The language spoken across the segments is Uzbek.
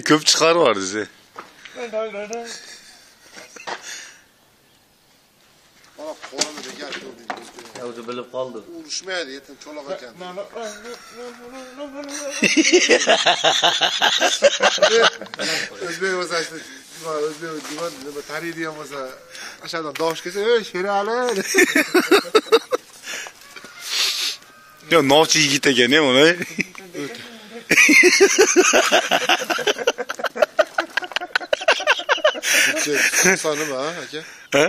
Ko'p chiqarib siz. Bana qo'limda gap ko'rdingiz. O'zi bilib qoldi. Urushmaydi, yetim cho'loq ekan. O'zbek bo'lsa, o'zbek nima tariydigan bo'lsa, aşağıdan dosh kelsa, "Ey, Sherali." Yo, novchi yigit ekan-a, uni. Sanım ha, aka. Ha?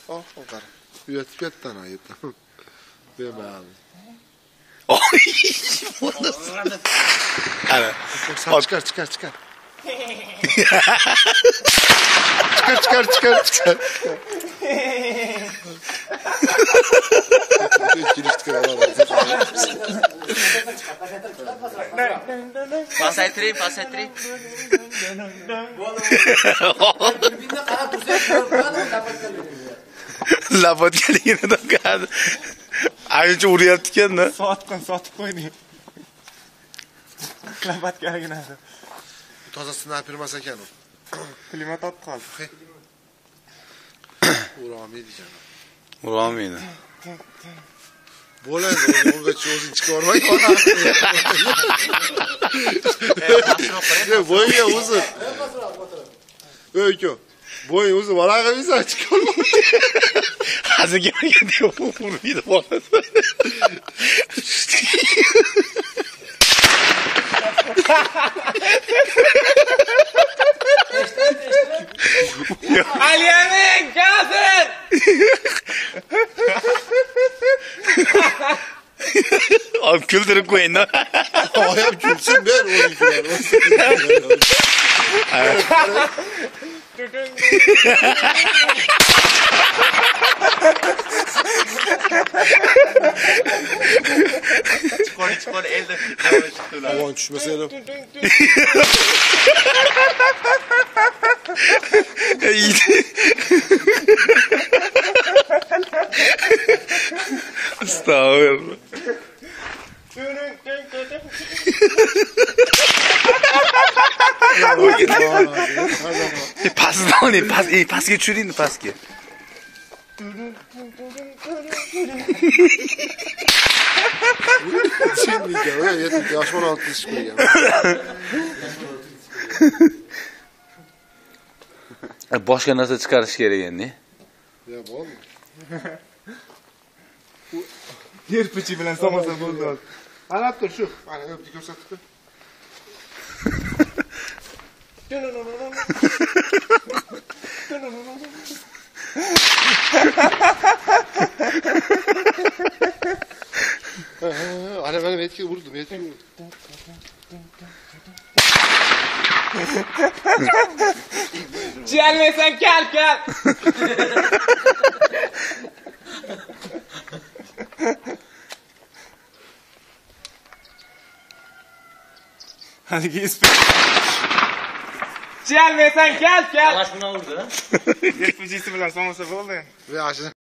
Oh, qara. Uyatib ketdan ayıp. Bemalol. Oy. Ana. Çıkar. Çıkar. Çıkar. Pasaytirayım. Lapotgaligini do'kadi. Ancha uryapti ekan-da. Sotib qo'yding. Lapotgaligini. Toza sniper emas ekan u. Klimat otib qoldi. Urolmaydi ekan. Urolmaydi. Bo'ladi, ungacha o'zing chiqarmay qoladi. Bo'yga o'zi. Ey-ku. Bo'y o'zi varag'i biza chiqarmay. Hazilga kelganda urmaydi bo'ladi. Aliyaning kafir. Olib kuldirib qo'ying-da. Oyam kulsin ber o'zinkilar. Chiqor elde. Havon tushmasa edi. Estağfurullah. Pastga tushiring, pastga. Chinniga, yetim yoshman olib tishib qo'ygan. Boshqa narsa chiqarish kerak endi. Ya bo'ldi. Yerpichi bilan samosa bo'ldi. Qarab tur shu. Mana o'pdi ko'rsatibdi. Ana ben etki vurdum. Gelmesen gel. Hadi git. Gelmesen gel. Alash bilan urdi. Yerpicisi bilan samosa bo'ldi. Ve aşağı.